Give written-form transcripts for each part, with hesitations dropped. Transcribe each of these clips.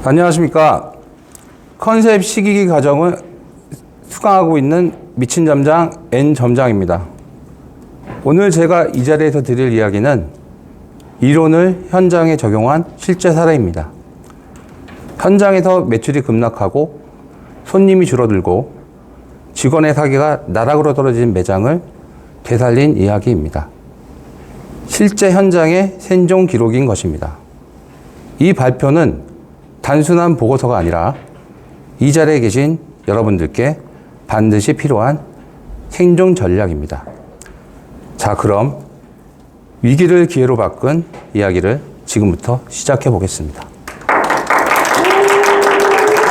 안녕하십니까. 컨셉 시기기 과정을 수강하고 있는 미친 점장 N 점장입니다. 오늘 제가 이 자리에서 드릴 이야기는 이론을 현장에 적용한 실제 사례입니다. 현장에서 매출이 급락하고 손님이 줄어들고 직원의 사기가 나락으로 떨어진 매장을 되살린 이야기입니다. 실제 현장의 생존 기록인 것입니다. 이 발표는 단순한 보고서가 아니라 이 자리에 계신 여러분들께 반드시 필요한 생존 전략입니다. 자, 그럼 위기를 기회로 바꾼 이야기를 지금부터 시작해 보겠습니다.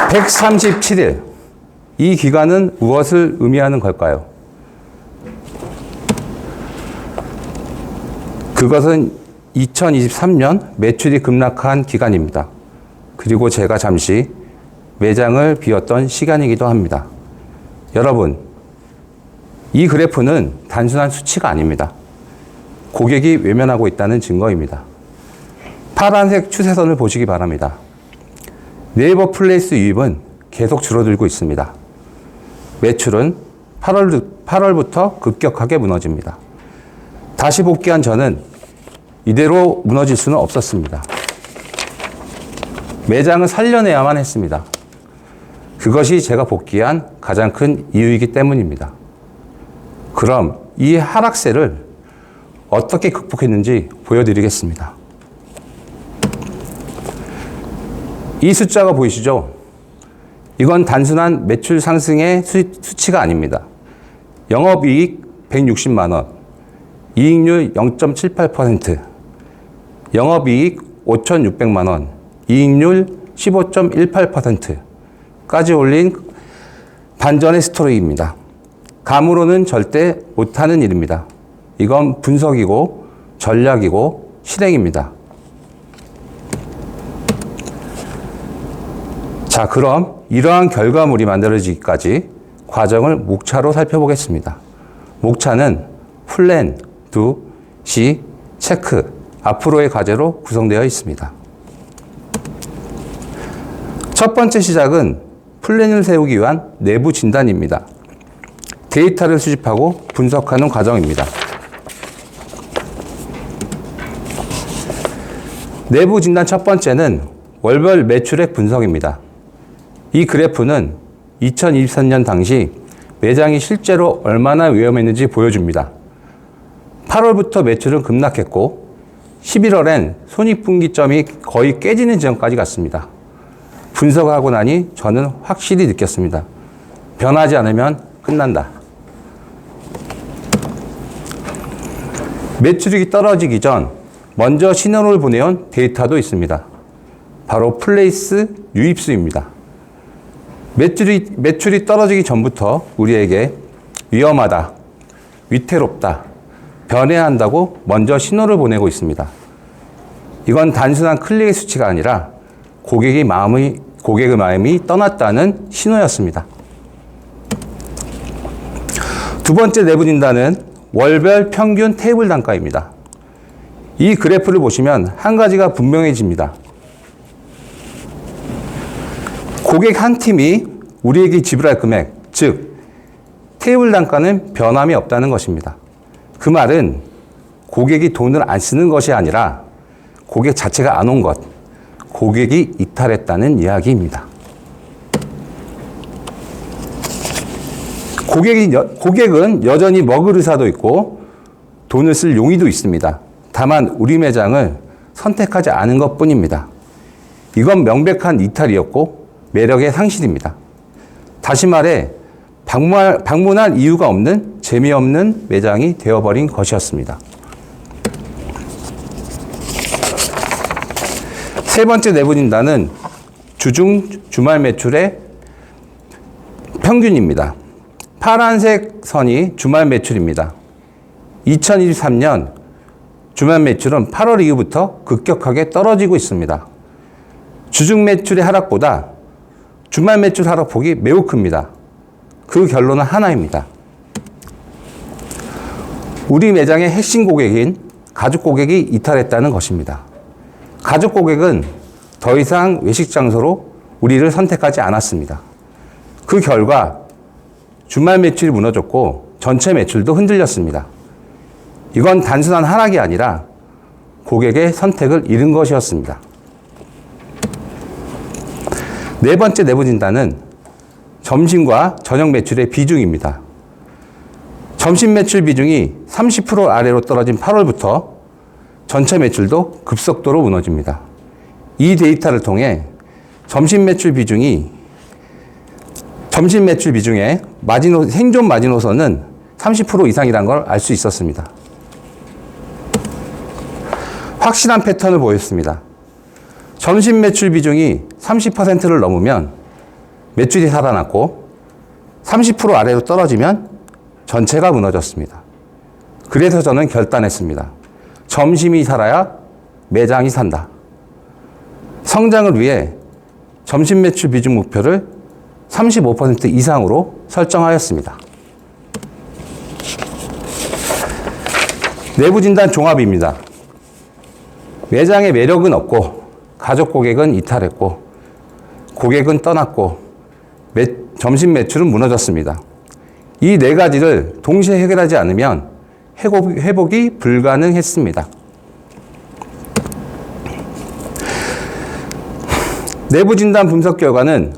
137일. 이 기간은 무엇을 의미하는 걸까요? 그것은 2023년 매출이 급락한 기간입니다. 그리고 제가 잠시 매장을 비웠던 시간이기도 합니다. 여러분, 이 그래프는 단순한 수치가 아닙니다. 고객이 외면하고 있다는 증거입니다. 파란색 추세선을 보시기 바랍니다. 네이버 플레이스 유입은 계속 줄어들고 있습니다. 매출은 8월부터 급격하게 무너집니다. 다시 복귀한 저는 이대로 무너질 수는 없었습니다. 매장을 살려내야만 했습니다. 그것이 제가 복귀한 가장 큰 이유이기 때문입니다. 그럼 이 하락세를 어떻게 극복했는지 보여드리겠습니다. 이 숫자가 보이시죠? 이건 단순한 매출 상승의 수치가 아닙니다. 영업이익 160만 원, 이익률 0.78%, 영업이익 5,600만 원, 이익률 15.18%까지 올린 반전의 스토리입니다. 감으로는 절대 못하는 일입니다. 이건 분석이고 전략이고 실행입니다. 자, 그럼 이러한 결과물이 만들어지기까지 과정을 목차로 살펴보겠습니다. 목차는 플랜, 두, 시, 체크, 앞으로의 과제로 구성되어 있습니다. 첫 번째 시작은 플랜을 세우기 위한 내부 진단입니다. 데이터를 수집하고 분석하는 과정입니다. 내부 진단 첫 번째는 월별 매출액 분석입니다. 이 그래프는 2023년 당시 매장이 실제로 얼마나 위험했는지 보여줍니다. 8월부터 매출은 급락했고 11월엔 손익분기점이 거의 깨지는 지점까지 갔습니다. 분석하고 나니 저는 확실히 느꼈습니다. 변하지 않으면 끝난다. 매출이 떨어지기 전 먼저 신호를 보내온 데이터도 있습니다. 바로 플레이스 유입수입니다. 매출이 떨어지기 전부터 우리에게 위험하다, 위태롭다, 변해야 한다고 먼저 신호를 보내고 있습니다. 이건 단순한 클릭의 수치가 아니라 고객의 마음이 떠났다는 신호였습니다. 두 번째 내부 진단은 월별 평균 테이블 단가입니다. 이 그래프를 보시면 한 가지가 분명해집니다. 고객 한 팀이 우리에게 지불할 금액, 즉 테이블 단가는 변함이 없다는 것입니다. 그 말은 고객이 돈을 안 쓰는 것이 아니라 고객 자체가 안 온 것, 고객이 이탈했다는 이야기입니다. 고객은 여전히 먹을 의사도 있고 돈을 쓸 용의도 있습니다. 다만 우리 매장을 선택하지 않은 것뿐입니다. 이건 명백한 이탈이었고 매력의 상실입니다. 다시 말해 방문할 이유가 없는 재미없는 매장이 되어버린 것이었습니다. 세 번째 내부 진단은 주중 주말 매출의 평균입니다. 파란색 선이 주말 매출입니다. 2023년 주말 매출은 8월 이후부터 급격하게 떨어지고 있습니다. 주중 매출의 하락보다 주말 매출 하락폭이 매우 큽니다. 그 결론은 하나입니다. 우리 매장의 핵심 고객인 가족 고객이 이탈했다는 것입니다. 가족 고객은 더 이상 외식 장소로 우리를 선택하지 않았습니다. 그 결과 주말 매출이 무너졌고 전체 매출도 흔들렸습니다. 이건 단순한 하락이 아니라 고객의 선택을 잃은 것이었습니다. 네 번째 내부 진단은 점심과 저녁 매출의 비중입니다. 점심 매출 비중이 30% 아래로 떨어진 8월부터 전체 매출도 급속도로 무너집니다. 이 데이터를 통해 점심 매출 비중에 생존 마지노선은 30% 이상이라는 걸 알 수 있었습니다. 확실한 패턴을 보였습니다. 점심 매출 비중이 30%를 넘으면 매출이 살아났고 30% 아래로 떨어지면 전체가 무너졌습니다. 그래서 저는 결단했습니다. 점심이 살아야 매장이 산다. 성장을 위해 점심 매출 비중 목표를 35% 이상으로 설정하였습니다. 내부 진단 종합입니다. 매장의 매력은 없고 가족 고객은 이탈했고 고객은 떠났고 점심 매출은 무너졌습니다. 이 네 가지를 동시에 해결하지 않으면 회복이 불가능했습니다. 내부 진단 분석 결과는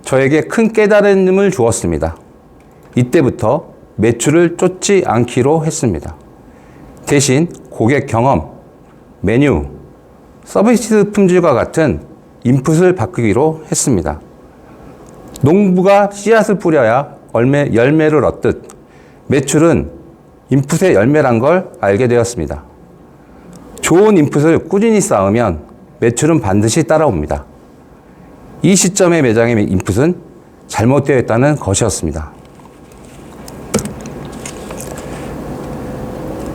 저에게 큰 깨달음을 주었습니다. 이때부터 매출을 쫓지 않기로 했습니다. 대신 고객 경험, 메뉴, 서비스 품질과 같은 인풋을 바꾸기로 했습니다. 농부가 씨앗을 뿌려야 열매를 얻듯 매출은 인풋의 열매란 걸 알게 되었습니다. 좋은 인풋을 꾸준히 쌓으면 매출은 반드시 따라옵니다. 이 시점의 매장의 인풋은 잘못되어 있다는 것이었습니다.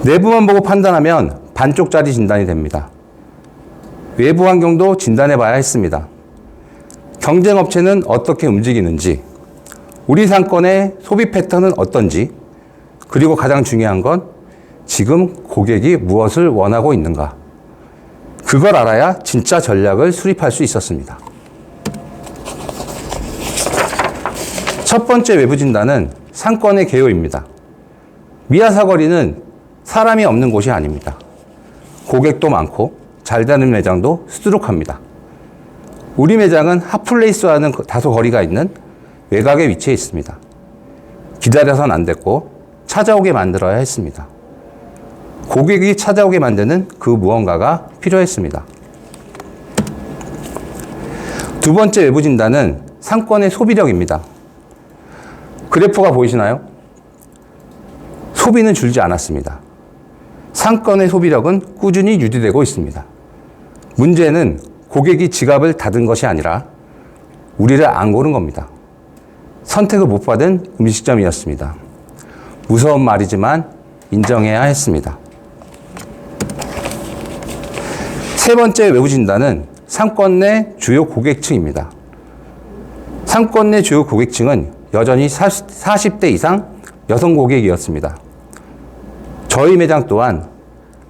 내부만 보고 판단하면 반쪽짜리 진단이 됩니다. 외부 환경도 진단해 봐야 했습니다. 경쟁 업체는 어떻게 움직이는지, 우리 상권의 소비 패턴은 어떤지, 그리고 가장 중요한 건 지금 고객이 무엇을 원하고 있는가. 그걸 알아야 진짜 전략을 수립할 수 있었습니다. 첫 번째 외부 진단은 상권의 개요입니다. 미아사거리는 사람이 없는 곳이 아닙니다. 고객도 많고 잘 되는 매장도 수두룩합니다. 우리 매장은 핫플레이스와는 다소 거리가 있는 외곽에 위치해 있습니다. 기다려선 안 됐고 찾아오게 만들어야 했습니다. 고객이 찾아오게 만드는 그 무언가가 필요했습니다. 두 번째 외부 진단은 상권의 소비력입니다. 그래프가 보이시나요? 소비는 줄지 않았습니다. 상권의 소비력은 꾸준히 유지되고 있습니다. 문제는 고객이 지갑을 닫은 것이 아니라 우리를 안 고른 겁니다. 선택을 못 받은 음식점이었습니다. 무서운 말이지만 인정해야 했습니다. 세 번째 외부 진단은 상권 내 주요 고객층입니다. 상권 내 주요 고객층은 여전히 40대 이상 여성 고객이었습니다. 저희 매장 또한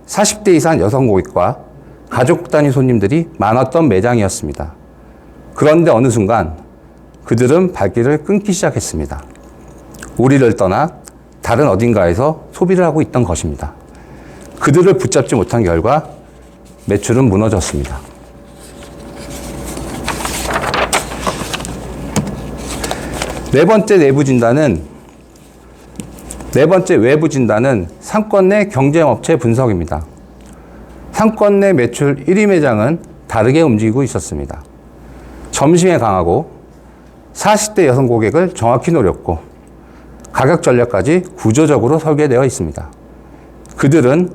40대 이상 여성 고객과 가족 단위 손님들이 많았던 매장이었습니다. 그런데 어느 순간 그들은 발길을 끊기 시작했습니다. 우리를 떠나 다른 어딘가에서 소비를 하고 있던 것입니다. 그들을 붙잡지 못한 결과 매출은 무너졌습니다. 네 번째 외부 진단은 상권 내 경쟁업체 분석입니다. 상권 내 매출 1위 매장은 다르게 움직이고 있었습니다. 점심에 강하고 40대 여성 고객을 정확히 노렸고 가격 전략까지 구조적으로 설계되어 있습니다. 그들은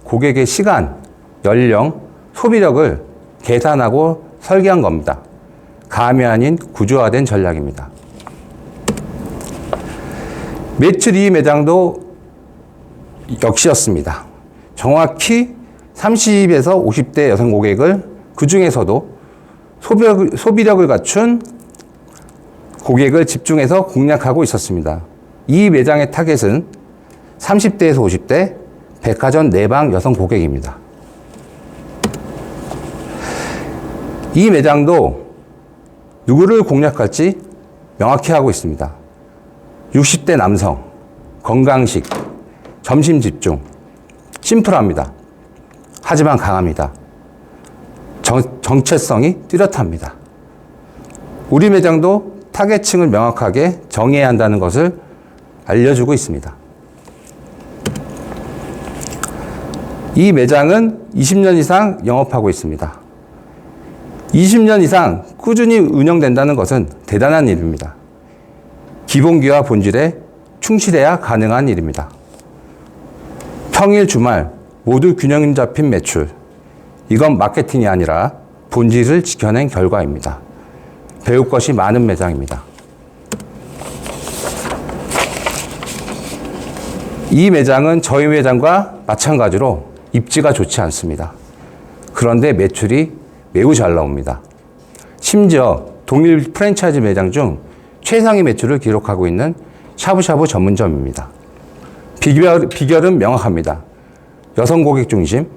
고객의 시간, 연령, 소비력을 계산하고 설계한 겁니다. 감이 아닌 구조화된 전략입니다. 매출 2위 매장도 역시였습니다. 정확히 30에서 50대 여성 고객을 그 중에서도 소비력을 갖춘 고객을 집중해서 공략하고 있었습니다. 이 매장의 타겟은 30대에서 50대 백화점 내방 여성 고객입니다. 이 매장도 누구를 공략할지 명확히 하고 있습니다. 60대 남성, 건강식, 점심 집중, 심플합니다. 하지만 강합니다. 정체성이 뚜렷합니다. 우리 매장도 타겟층을 명확하게 정해야 한다는 것을 알려주고 있습니다. 이 매장은 20년 이상 영업하고 있습니다. 20년 이상 꾸준히 운영된다는 것은 대단한 일입니다. 기본기와 본질에 충실해야 가능한 일입니다. 평일, 주말 모두 균형 잡힌 매출. 이건 마케팅이 아니라 본질을 지켜낸 결과입니다. 배울 것이 많은 매장입니다. 이 매장은 저희 매장과 마찬가지로 입지가 좋지 않습니다. 그런데 매출이 매우 잘 나옵니다. 심지어 동일 프랜차이즈 매장 중 최상위 매출을 기록하고 있는 샤브샤브 전문점입니다. 비결은 명확합니다. 여성 고객 중심,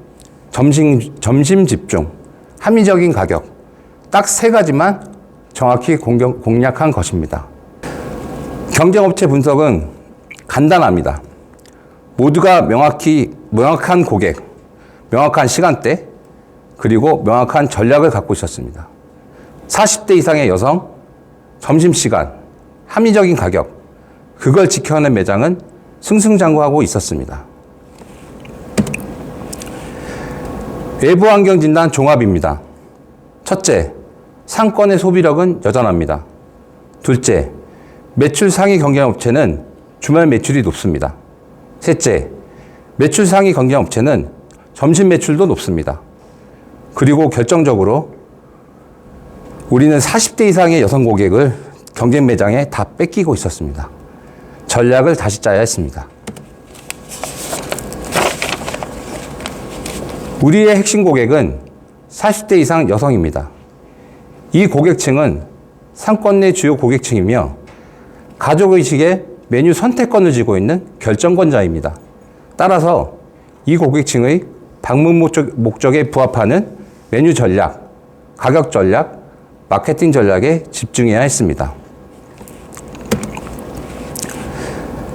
점심 집중, 합리적인 가격, 딱 세 가지만 정확히 공략한 것입니다. 경쟁업체 분석은 간단합니다. 모두가 명확한 고객, 명확한 시간대, 그리고 명확한 전략을 갖고 있었습니다. 40대 이상의 여성, 점심시간, 합리적인 가격, 그걸 지켜낸 매장은 승승장구하고 있었습니다. 외부 환경 진단 종합입니다. 첫째, 상권의 소비력은 여전합니다. 둘째, 매출 상위 경쟁업체는 주말 매출이 높습니다. 셋째, 매출 상위 경쟁업체는 점심 매출도 높습니다. 그리고 결정적으로 우리는 40대 이상의 여성 고객을 경쟁 매장에 다 뺏기고 있었습니다. 전략을 다시 짜야 했습니다. 우리의 핵심 고객은 40대 이상 여성입니다. 이 고객층은 상권 내 주요 고객층이며 가족의식의 메뉴 선택권을 쥐고 있는 결정권자입니다. 따라서 이 고객층의 방문 목적에 부합하는 메뉴 전략, 가격 전략, 마케팅 전략에 집중해야 했습니다.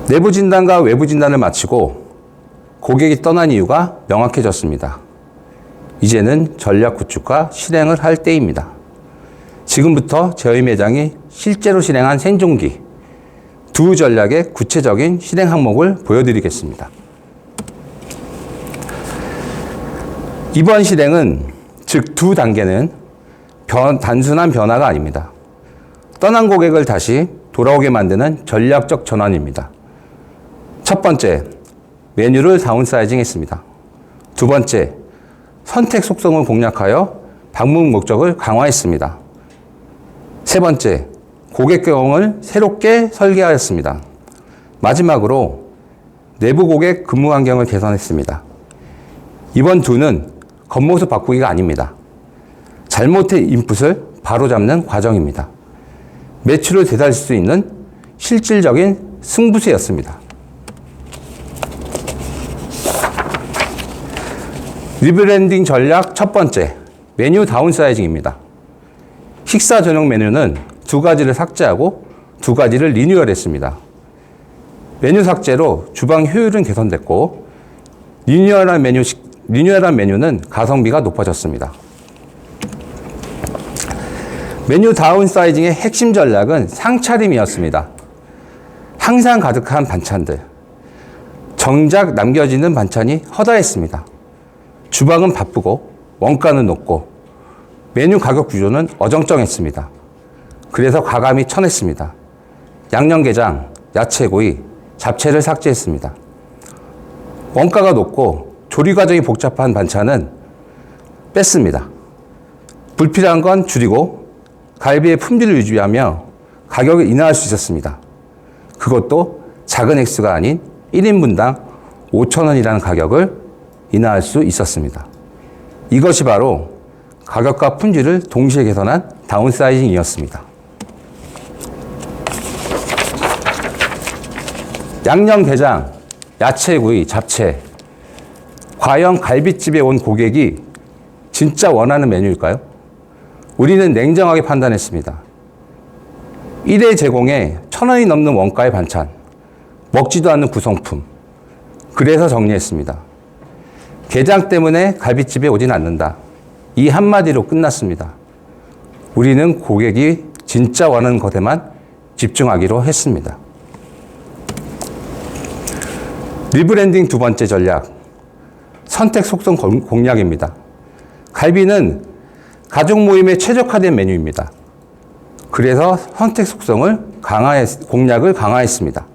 내부 진단과 외부 진단을 마치고 고객이 떠난 이유가 명확해졌습니다. 이제는 전략 구축과 실행을 할 때입니다. 지금부터 저희 매장이 실제로 실행한 생존기, 두 전략의 구체적인 실행 항목을 보여드리겠습니다. 이번 실행은, 즉 두 단계는 단순한 변화가 아닙니다. 떠난 고객을 다시 돌아오게 만드는 전략적 전환입니다. 첫 번째, 메뉴를 다운사이징 했습니다. 두 번째, 선택 속성을 공략하여 방문 목적을 강화했습니다. 세 번째, 고객 경험을 새롭게 설계하였습니다. 마지막으로 내부 고객 근무 환경을 개선했습니다. 이번 두는 겉모습 바꾸기가 아닙니다. 잘못된 인풋을 바로잡는 과정입니다. 매출을 되살릴 수 있는 실질적인 승부수였습니다. 리브랜딩 전략 첫 번째, 메뉴 다운사이징입니다. 식사 전용 메뉴는 두 가지를 삭제하고 두 가지를 리뉴얼했습니다. 메뉴 삭제로 주방 효율은 개선됐고 리뉴얼한 메뉴는 가성비가 높아졌습니다. 메뉴 다운사이징의 핵심 전략은 상차림이었습니다. 항상 가득한 반찬들, 정작 남겨지는 반찬이 허다했습니다. 주방은 바쁘고 원가는 높고 메뉴 가격 구조는 어정쩡했습니다. 그래서 과감히 쳐냈습니다. 양념게장, 야채구이, 잡채를 삭제했습니다. 원가가 높고 조리 과정이 복잡한 반찬은 뺐습니다. 불필요한 건 줄이고 갈비의 품질을 유지하며 가격을 인하할 수 있었습니다. 그것도 작은 액수가 아닌 1인분당 5,000원이라는 가격을 인하할 수 있었습니다. 이것이 바로 가격과 품질을 동시에 개선한 다운사이징이었습니다. 양념게장, 야채구이, 잡채. 과연 갈비집에 온 고객이 진짜 원하는 메뉴일까요? 우리는 냉정하게 판단했습니다. 1회 제공에 1,000원이 넘는 원가의 반찬, 먹지도 않는 구성품. 그래서 정리했습니다. 게장 때문에 갈비집에 오진 않는다. 이 한마디로 끝났습니다. 우리는 고객이 진짜 원하는 것에만 집중하기로 했습니다. 리브랜딩 두 번째 전략, 선택 속성 공략입니다. 갈비는 가족 모임에 최적화된 메뉴입니다. 그래서 선택 속성을 공략을 강화했습니다.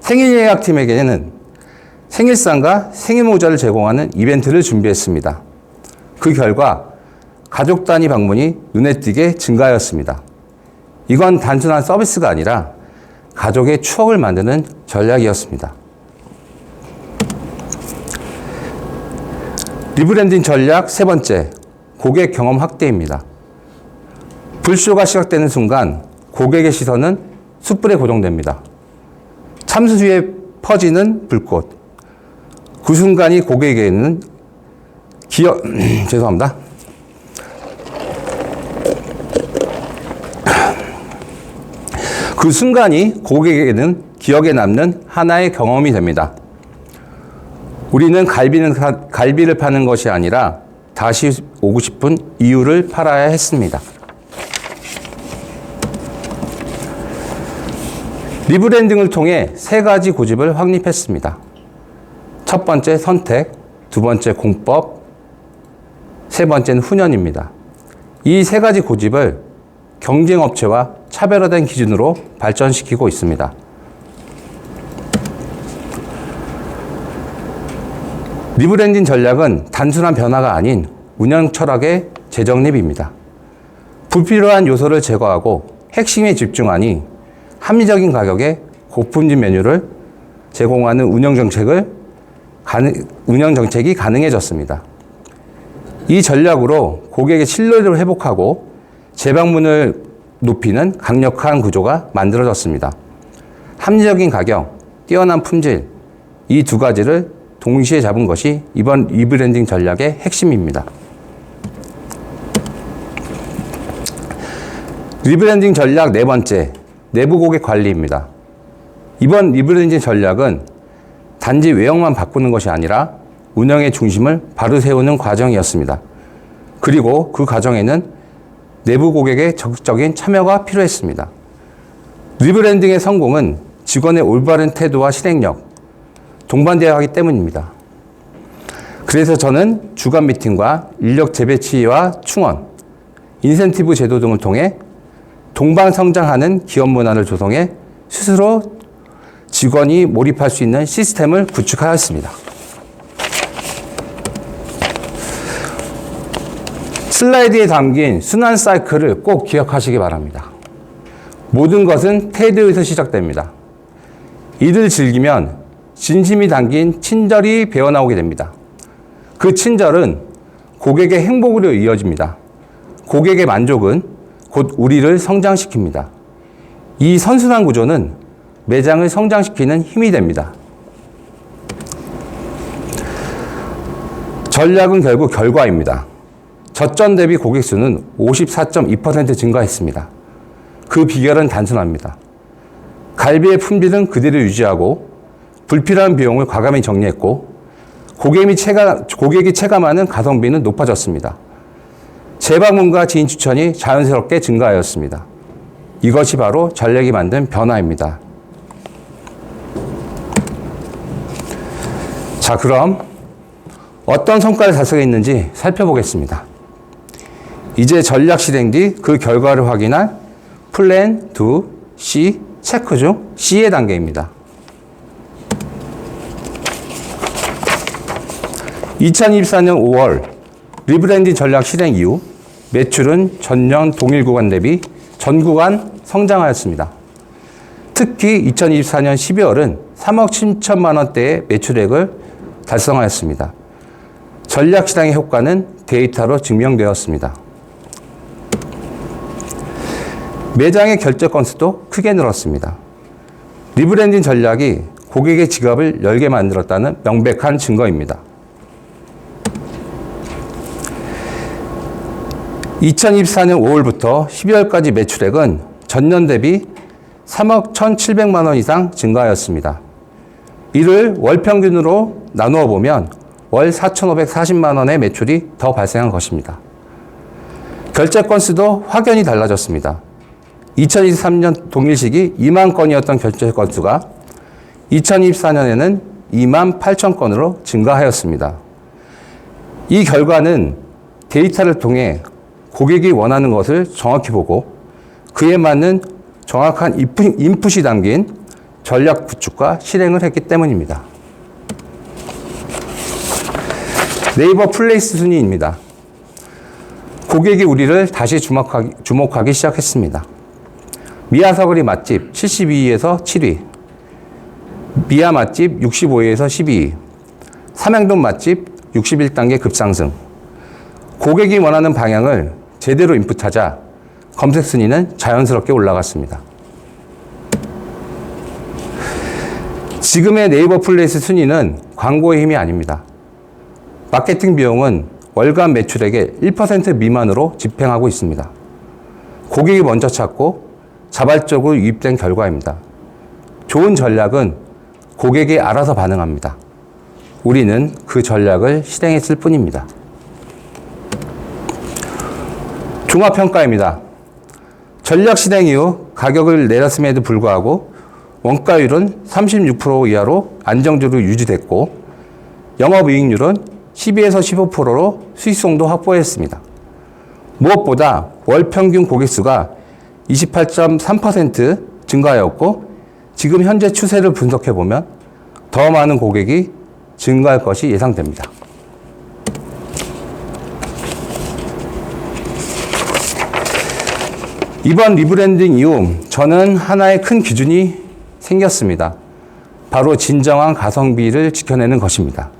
생일 예약팀에게는 생일상과 생일 모자를 제공하는 이벤트를 준비했습니다. 그 결과 가족 단위 방문이 눈에 띄게 증가하였습니다. 이건 단순한 서비스가 아니라 가족의 추억을 만드는 전략이었습니다. 리브랜딩 전략 세 번째, 고객 경험 확대입니다. 불쇼가 시작되는 순간 고객의 시선은 숯불에 고정됩니다. 참수위에 퍼지는 불꽃. 그 순간이 고객에게는 죄송합니다. 그 순간이 고객에게는 기억에 남는 하나의 경험이 됩니다. 우리는 갈비를 파는 것이 아니라 다시 오고 싶은 이유를 팔아야 했습니다. 리브랜딩을 통해 세 가지 고집을 확립했습니다. 첫 번째 선택, 두 번째 공법, 세 번째는 훈연입니다. 이 세 가지 고집을 경쟁업체와 차별화된 기준으로 발전시키고 있습니다. 리브랜딩 전략은 단순한 변화가 아닌 운영 철학의 재정립입니다. 불필요한 요소를 제거하고 핵심에 집중하니 합리적인 가격에 고품질 메뉴를 제공하는 운영 정책이 가능해졌습니다. 이 전략으로 고객의 신뢰를 회복하고 재방문을 높이는 강력한 구조가 만들어졌습니다. 합리적인 가격, 뛰어난 품질, 이 두 가지를 동시에 잡은 것이 이번 리브랜딩 전략의 핵심입니다. 리브랜딩 전략 네 번째, 내부 고객 관리입니다. 이번 리브랜딩 전략은 단지 외형만 바꾸는 것이 아니라 운영의 중심을 바로 세우는 과정이었습니다. 그리고 그 과정에는 내부 고객의 적극적인 참여가 필요했습니다. 리브랜딩의 성공은 직원의 올바른 태도와 실행력, 동반되어야 하기 때문입니다. 그래서 저는 주간 미팅과 인력 재배치와 충원, 인센티브 제도 등을 통해 동반 성장하는 기업 문화를 조성해 스스로 직원이 몰입할 수 있는 시스템을 구축하였습니다. 슬라이드에 담긴 순환 사이클을 꼭 기억하시기 바랍니다. 모든 것은 태도에서 시작됩니다. 이를 즐기면 진심이 담긴 친절이 배어나오게 됩니다. 그 친절은 고객의 행복으로 이어집니다. 고객의 만족은 곧 우리를 성장시킵니다. 이 선순환 구조는 매장을 성장시키는 힘이 됩니다. 전략은 결국 결과입니다. 저점 대비 고객 수는 54.2% 증가했습니다. 그 비결은 단순합니다. 갈비의 품질은 그대로 유지하고 불필요한 비용을 과감히 정리했고 고객이 체감하는 가성비는 높아졌습니다. 재방문과 지인 추천이 자연스럽게 증가하였습니다. 이것이 바로 전략이 만든 변화입니다. 자, 그럼 어떤 성과를 달성했는지 살펴보겠습니다. 이제 전략 실행 뒤 그 결과를 확인한 플랜 2, C, 체크 중 C의 단계입니다. 2024년 5월 리브랜딩 전략 실행 이후 매출은 전년 동일 구간 대비 전 구간 성장하였습니다. 특히 2024년 12월은 3억 7천만 원대의 매출액을 달성하였습니다. 전략 실행의 효과는 데이터로 증명되었습니다. 매장의 결제 건수도 크게 늘었습니다. 리브랜딩 전략이 고객의 지갑을 열게 만들었다는 명백한 증거입니다. 2024년 5월부터 12월까지 매출액은 전년 대비 3억 1,700만 원 이상 증가하였습니다. 이를 월 평균으로 나누어 보면 월 4,540만 원의 매출이 더 발생한 것입니다. 결제 건수도 확연히 달라졌습니다. 2023년 동일 시기 2만 건이었던 결제 건수가 2024년에는 2만 8천 건으로 증가하였습니다. 이 결과는 데이터를 통해 고객이 원하는 것을 정확히 보고 그에 맞는 정확한 인풋이 담긴 전략 구축과 실행을 했기 때문입니다. 네이버 플레이스 순위입니다. 고객이 우리를 다시 주목하기 시작했습니다. 미아사거리 맛집 72위에서 7위, 미아 맛집 65위에서 12위, 삼양동 맛집 61단계 급상승. 고객이 원하는 방향을 제대로 인풋하자 검색 순위는 자연스럽게 올라갔습니다. 지금의 네이버 플레이스 순위는 광고의 힘이 아닙니다. 마케팅 비용은 월간 매출액의 1% 미만으로 집행하고 있습니다. 고객이 먼저 찾고 자발적으로 유입된 결과입니다. 좋은 전략은 고객이 알아서 반응합니다. 우리는 그 전략을 실행했을 뿐입니다. 종합평가입니다. 전략 실행 이후 가격을 내렸음에도 불구하고 원가율은 36% 이하로 안정적으로 유지됐고 영업이익률은 12에서 15%로 수익성도 확보했습니다. 무엇보다 월 평균 고객수가 28.3% 증가하였고 지금 현재 추세를 분석해보면 더 많은 고객이 증가할 것이 예상됩니다. 이번 리브랜딩 이후 저는 하나의 큰 기준이 생겼습니다. 바로 진정한 가성비를 지켜내는 것입니다.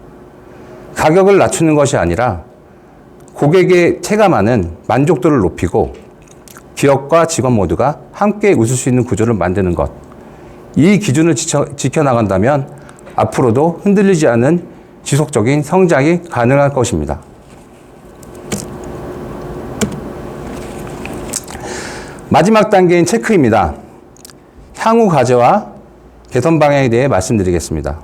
가격을 낮추는 것이 아니라 고객의 체감하는 만족도를 높이고 기업과 직원 모두가 함께 웃을 수 있는 구조를 만드는 것. 이 기준을 지켜나간다면 앞으로도 흔들리지 않은 지속적인 성장이 가능할 것입니다. 마지막 단계인 체크입니다. 향후 과제와 개선 방향에 대해 말씀드리겠습니다.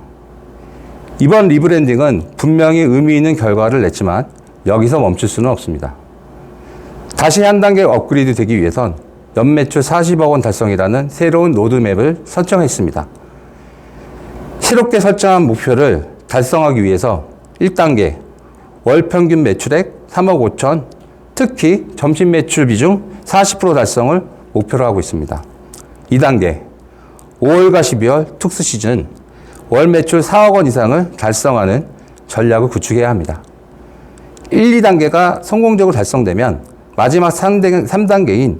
이번 리브랜딩은 분명히 의미 있는 결과를 냈지만 여기서 멈출 수는 없습니다. 다시 한 단계 업그레이드 되기 위해선 연매출 40억 원 달성이라는 새로운 로드맵을 설정했습니다. 새롭게 설정한 목표를 달성하기 위해서 1단계 월 평균 매출액 3억 5천, 특히 점심 매출 비중 40% 달성을 목표로 하고 있습니다. 2단계 5월과 12월 특수 시즌 월 매출 4억 원 이상을 달성하는 전략을 구축해야 합니다. 1, 2단계가 성공적으로 달성되면 마지막 3단계인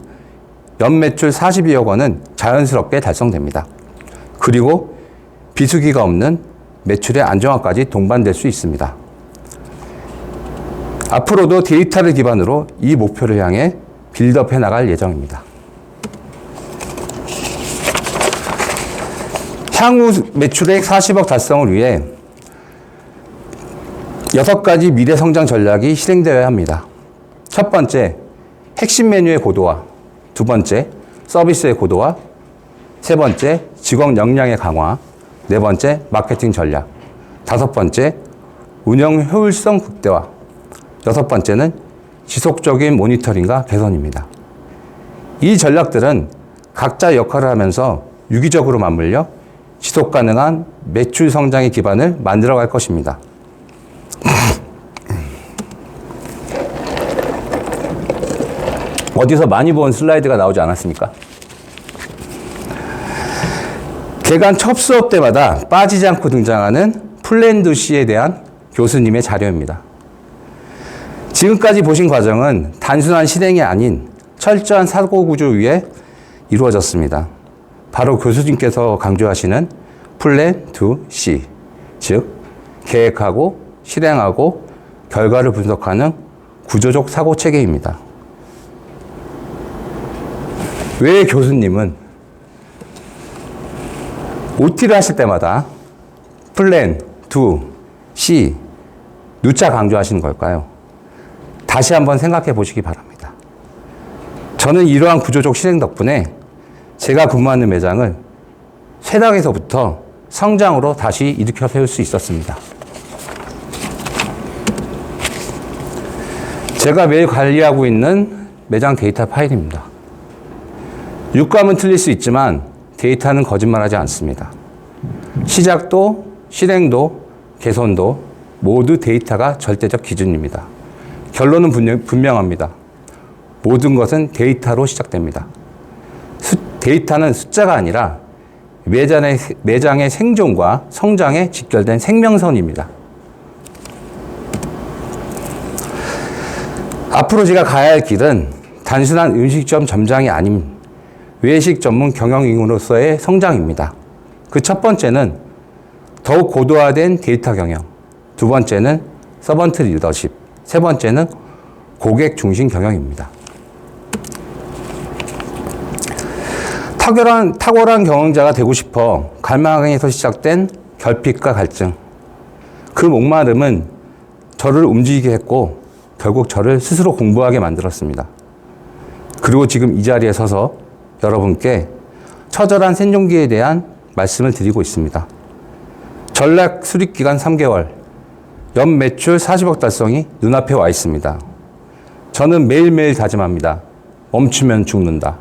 연매출 42억 원은 자연스럽게 달성됩니다. 그리고 비수기가 없는 매출의 안정화까지 동반될 수 있습니다. 앞으로도 데이터를 기반으로 이 목표를 향해 빌드업해 나갈 예정입니다. 향후 매출액 40억 달성을 위해 6가지 미래 성장 전략이 실행되어야 합니다. 첫 번째, 핵심 메뉴의 고도화. 두 번째, 서비스의 고도화. 세 번째, 직원 역량의 강화. 네 번째, 마케팅 전략. 다섯 번째, 운영 효율성 극대화. 여섯 번째는 지속적인 모니터링과 개선입니다. 이 전략들은 각자 역할을 하면서 유기적으로 맞물려 지속 가능한 매출 성장의 기반을 만들어갈 것입니다. 어디서 많이 본 슬라이드가 나오지 않았습니까? 개간 첫 수업 때마다 빠지지 않고 등장하는 플랜2C에 대한 교수님의 자료입니다. 지금까지 보신 과정은 단순한 실행이 아닌 철저한 사고 구조 위에 이루어졌습니다. 바로 교수님께서 강조하시는 플랜2C, 즉 계획하고 실행하고 결과를 분석하는 구조적 사고 체계입니다. 왜 교수님은 OT를 하실 때마다 플랜, 2, C, 누차 강조하시는 걸까요? 다시 한번 생각해 보시기 바랍니다. 저는 이러한 구조적 실행 덕분에 제가 근무하는 매장을 쇠락에서부터 성장으로 다시 일으켜 세울 수 있었습니다. 제가 매일 관리하고 있는 매장 데이터 파일입니다. 육감은 틀릴 수 있지만 데이터는 거짓말하지 않습니다. 시작도, 실행도, 개선도 모두 데이터가 절대적 기준입니다. 결론은 분명합니다. 모든 것은 데이터로 시작됩니다. 데이터는 숫자가 아니라 매장의 생존과 성장에 직결된 생명선입니다. 앞으로 제가 가야 할 길은 단순한 음식점 점장이 아닌 외식 전문 경영인으로서의 성장입니다. 그 첫 번째는 더욱 고도화된 데이터 경영, 두 번째는 서번트 리더십, 세 번째는 고객 중심 경영입니다. 탁월한 경영자가 되고 싶어 갈망에서 시작된 결핍과 갈증. 그 목마름은 저를 움직이게 했고 결국 저를 스스로 공부하게 만들었습니다. 그리고 지금 이 자리에 서서 여러분께 처절한 생존기에 대한 말씀을 드리고 있습니다. 전략 수립 기간 3개월, 연 매출 40억 달성이 눈앞에 와 있습니다. 저는 매일매일 다짐합니다. 멈추면 죽는다.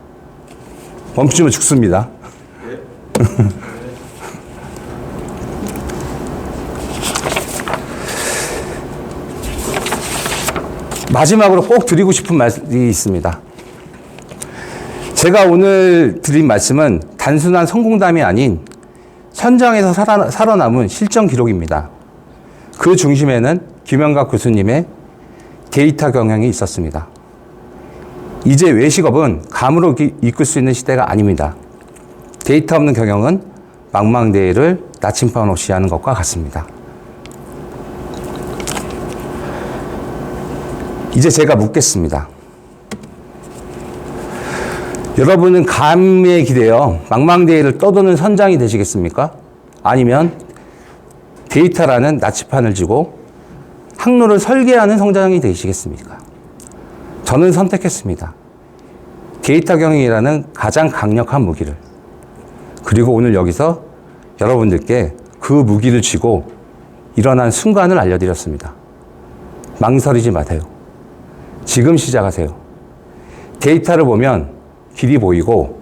멈추면 죽습니다. 마지막으로 꼭 드리고 싶은 말이 있습니다. 제가 오늘 드린 말씀은 단순한 성공담이 아닌 현장에서 살아남은 실전 기록입니다. 그 중심에는 김영각 교수님의 데이터 경영이 있었습니다. 이제 외식업은 감으로 이끌 수 있는 시대가 아닙니다. 데이터 없는 경영은 망망대해를 나침반 없이 하는 것과 같습니다. 이제 제가 묻겠습니다. 여러분은 감에 기대어 망망대해를 떠도는 선장이 되시겠습니까? 아니면 데이터라는 나침판을 쥐고 항로를 설계하는 성장이 되시겠습니까? 저는 선택했습니다. 데이터 경영이라는 가장 강력한 무기를. 그리고 오늘 여기서 여러분들께 그 무기를 쥐고 일어난 순간을 알려드렸습니다. 망설이지 마세요. 지금 시작하세요. 데이터를 보면 길이 보이고,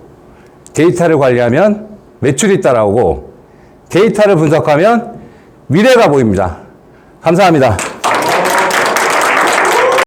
데이터를 관리하면 매출이 따라오고, 데이터를 분석하면 미래가 보입니다. 감사합니다.